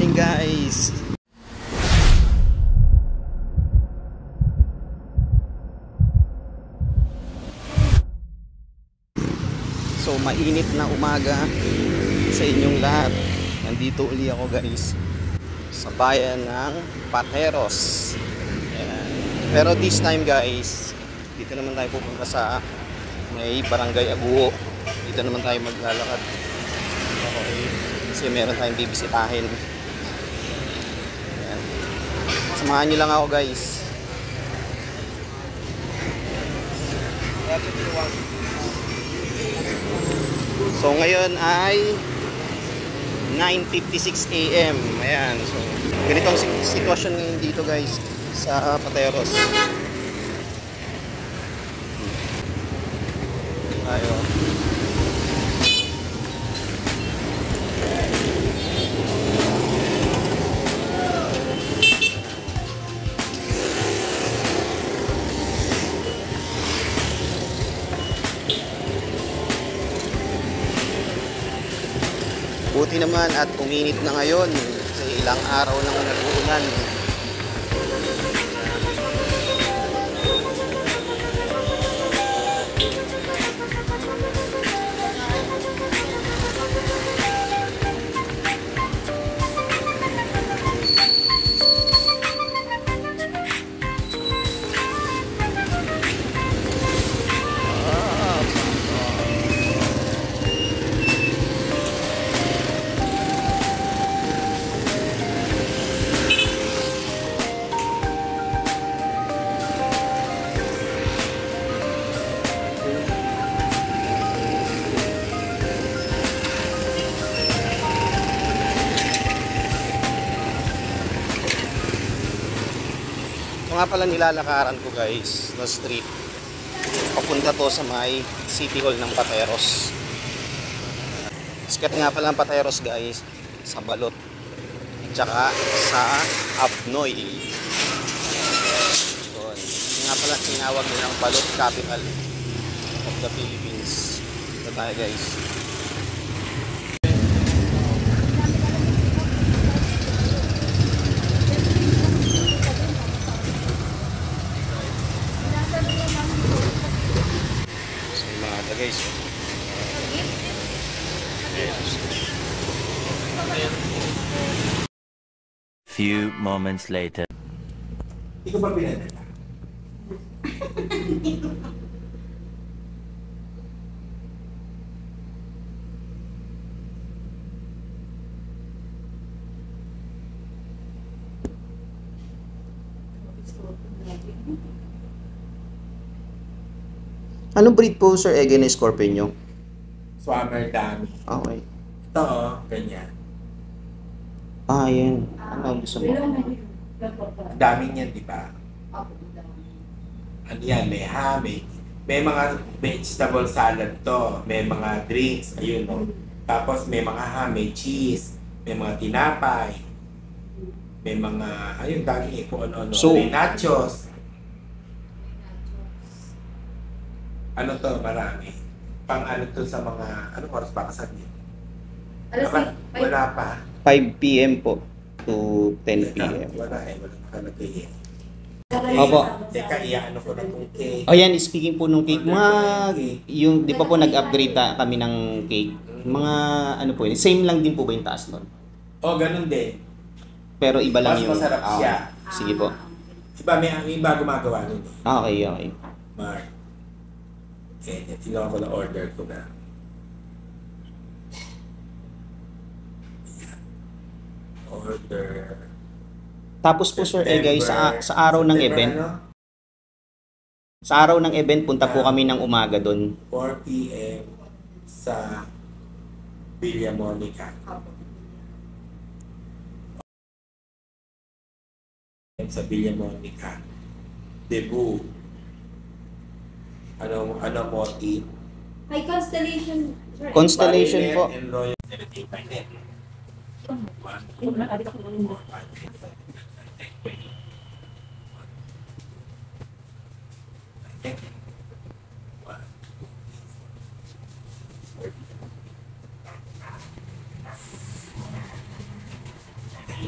morning guys. So mainit na umaga sa inyong lahat. Nandito uli ako guys sa bayan ng Pateros. Ayan. Pero this time guys, dito naman tayo pupunta sa may Barangay Aguo. Dito naman tayo maglalakad. Okay. Kasi meron tayong bibisitahin. Ayan. Samahan nyo lang ako guys. So ngayon ay 9:56 AM. Ayan. So ganito ang sitwasyon ngayon dito guys sa Pateros. Ayo. Buti naman at uminit na ngayon sa ilang araw nang nag-uulan. Nga pala nilalakaran ko guys na street papunta to sa may City Hall ng Pateros. Sikat nga pala ng Pateros guys sa balot tsaka sa Abnoy. So, nga pala tinawag nilang balot capital of the Philippines. Ito tayo guys. Guys. Few moments later. Ikaw ba pinadala? Anong breed po Sir Ege na Scorpion nyo? Swammer dami. Okay. Ito oh, ganyan. Ah, yan. Ano gusto mo? Dami niyan, di ba? Ano yan? May ham, may mga vegetable salad to. May mga drinks, ayun no. Tapos may mga ham, may cheese, may mga tinapay. May mga, ayun, dami kung ano-ano. So, may nachos. Ano to, marami. Pang ano to sa mga, anong oras ba kasal niyo? Wala pa. 5 PM po to 10 PM. Wala nakalagay eh. Opo. Teka, iyaano ko na itong cake. Oh yan, speaking po nung cake, mga, yung, di pa po nag-upgrade kami ng cake. Mga, ano po yun, same lang din po ba yung taas nun? Oh, ganun din. Pero iba lang Mas yung... masarap ah, siya. Sige po. May iba gumagawa nun eh. Okay, okay. Mark. Tingnan ko na order ko na. Order. Tapos po Sir Egay, sa araw ng event, sa araw ng event, punta po kami ng umaga doon. 4 PM sa Villa Monica. Sa Villa Monica. Debut. Ano motif? May constellation. Sir. Constellation po. And Royal Entertainment. Ang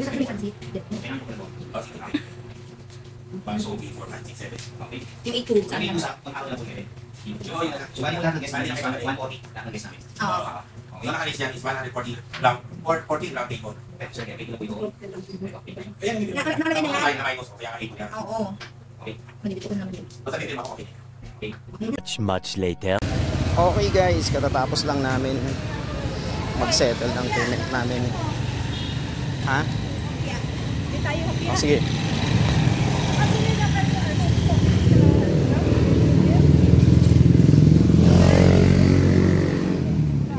sa kami pansit. So, 3, 4, 5, 6, 7. Okay. Yung 8 Sabi mo sa pag-out na po kayo. Subalit lang ng guest namin, 140 lang ng guest namin. Oo. Yung nakalis niyan is 140 lang, 40 lang take on. Sir, kaya ito po ito. Ayan, Nakalagay na yan. Kaya na minus ko, kaya ka 8 yan. Oo. Okay. Malibit ko naman yun. Basta din ako, okay. Much later. Okay guys, katatapos lang namin mag-settle ng payment namin. Ha? Hindi tayo happy. Oh, sige.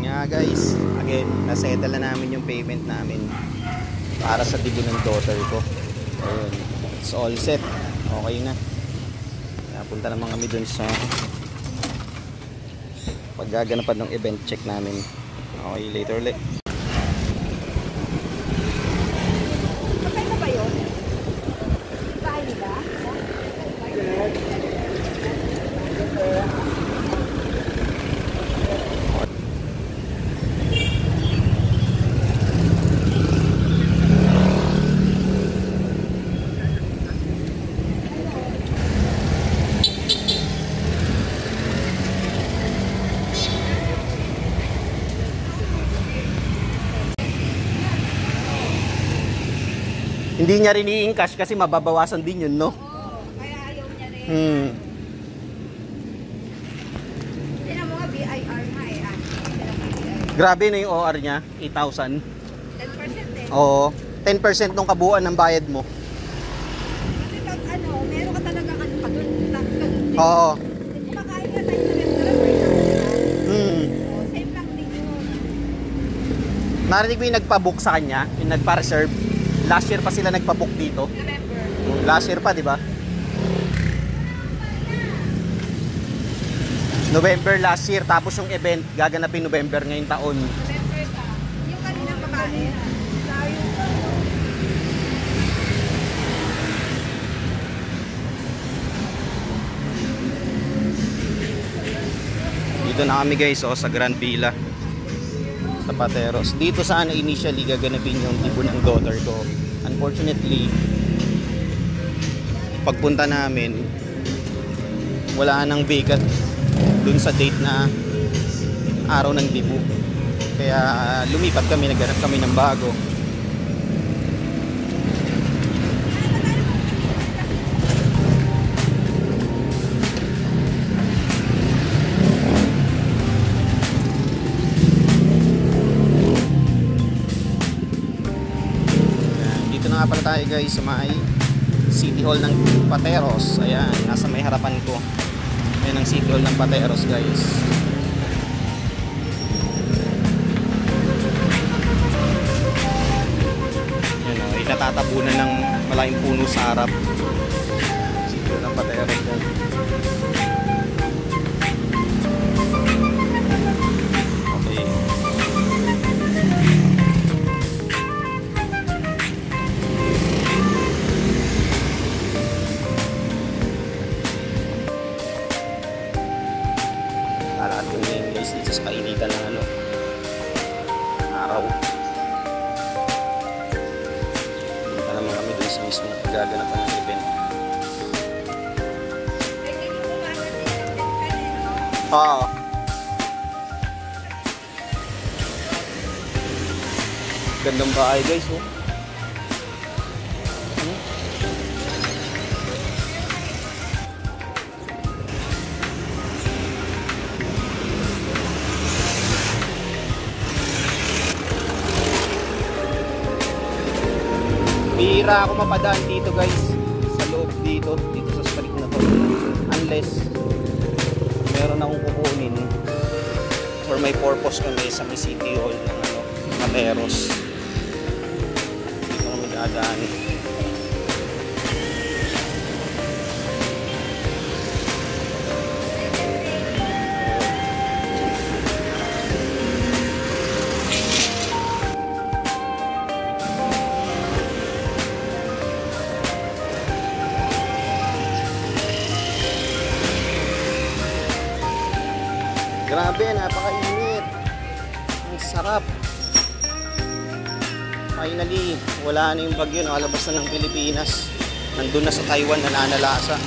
Nga guys, again, nasettle na namin yung payment namin para sa dibo ng daughter ko. Ayun, it's all set. Okay na. Napunta naman kami dun sa paggaganapan ng event check namin. Okay, later ulit. Patay na ba yun? Bahay nila? Hindi niya rin i-encash kasi mababawasan din yun, no? Oo, kaya ayaw niya rin. Tinan mo nga, BIR nga eh. Grabe na yung OR niya, 8,000. 10% eh. Oo, 10% ng kabuuan ng bayad mo. Kasi pag ano, meron ka talaga ano ka dun, tax ka dun. Oo. Kumakain ka tayo sa restaurant, same lang din yun. Narinig mo yung nagpa-book sa kanya, yung nagpa-reserve. Last year pa sila nagpa-book dito. November. Last year pa, di ba? November last year, tapos yung event gaganapin November ngayong taon. November ka. Yung kaninang babae. Layo ka. Dito na kami guys, sa Grand Villa sa Pateros. Dito sana initially gaganapin yung tibo ng daughter ko. Unfortunately, pagpunta namin, wala nang vacant dun sa date na araw ng tibo. Kaya lumipat kami, naghanap kami ng bago. Dito na nga pala tayo guys sa may City Hall ng Pateros. Ayan, nasa may harapan ko. Ayan ang City Hall ng Pateros guys. Ayan o, natatabunan ng malaking puno sa harap. City Hall ng Pateros guys. Okay. Lahat yung main guys dito sa kainitan ng araw. Dito naman kami dun sa mismo gaganapan ng event. Oo. Gandang bahay guys, oh. Bihira ako mapadaan dito guys, sa loob dito sa street na to, unless meron akong kukunin for my purpose kami sa may City Hall ng Pateros. Dito kami dadaan. Grabe, napakainit. Ang sarap. Finally, wala na yung bagyo, nakalabas na ng Pilipinas. Nandun na sa Taiwan, nananalasa.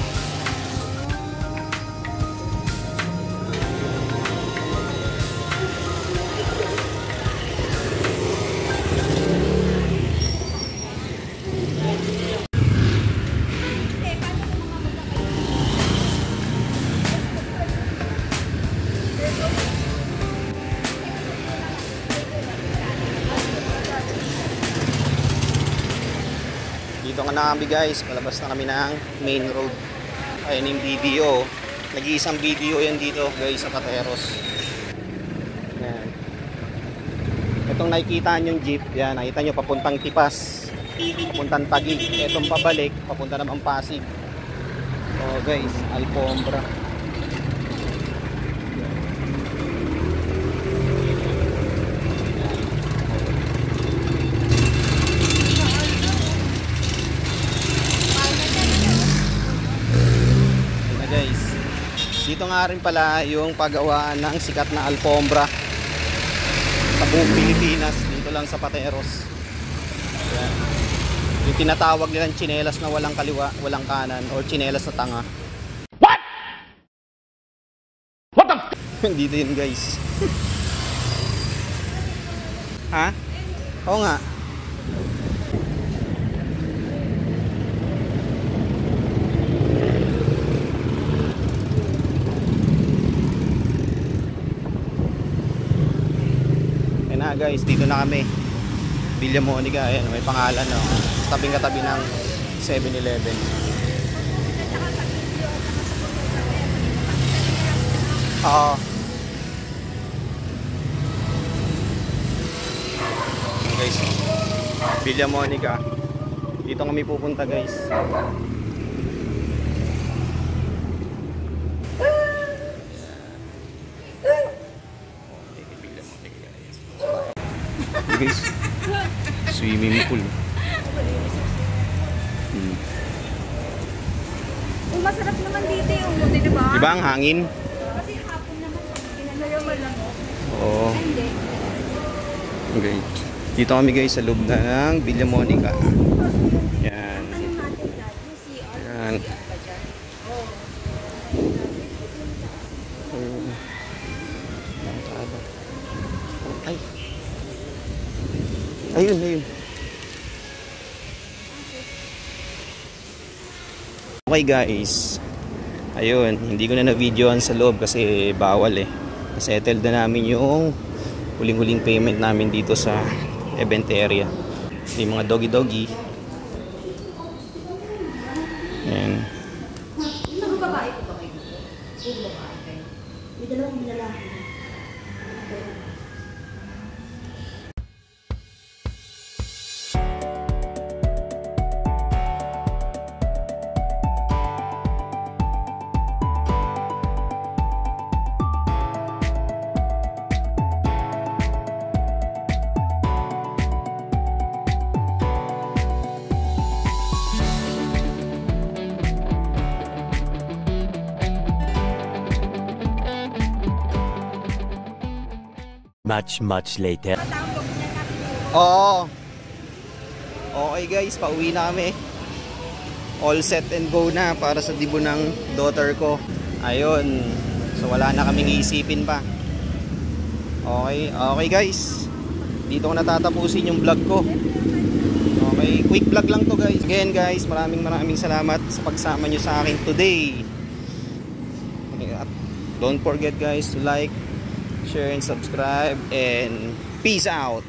Dito nga na kami guys, palabas na kami ng main road. Ayun yung video. Nag-iisang video yan dito guys sa Pateros. Yan. Itong nakikita nyo yung jeep, yan, nakita nyo papuntang Tipas, papuntang Taguig. Itong pabalik, papunta naman Pasig. So guys, Alfombra. Guys, dito nga rin pala yung paggawa ng sikat na Alfombra sa buong Pilipinas, dito lang sa Pateros. Yan. Yung tinatawag nilang tsinelas na walang kaliwa, walang kanan, or tsinelas na tanga. What? What the f***? Dito yun guys. Ha? Oo nga. Guys, dito na kami, Villa Monica. Ayan, may pangalan, no? Tabing katabi ng 7-Eleven. Oo. Guys, Villa Monica. Dito kami pupunta guys. Guys, swimming pool. Masarap naman dito yung buti, diba? Diba ang hangin? Kasi hapon naman, pinanayaman lang. Oo. Hindi. Okay. Dito kami guys sa loob ng Villa Monica. Yan. Ano natin dyan? Yung CR. Yan. Ay. Ayun, ayun. Okay guys. Ayun, hindi ko na na-videoan sa loob kasi bawal eh. Settled na namin yung huling-huling payment namin dito sa event area. Yung mga doggy-doggy. Ayan. Ano babae ko ba kayo dito? Yung babae kayo. May dalawang lalaki. Much later. Oo. Okay guys, pauwi na kami. All set and go na para sa dibo ng daughter ko. Ayun. So wala na kaming iisipin pa. Okay, okay guys. Dito ko natatapusin yung vlog ko. Okay, quick vlog lang to guys. Again guys, maraming salamat sa pagsama nyo sa akin today. Okay, at don't forget guys to like, share and subscribe, and peace out.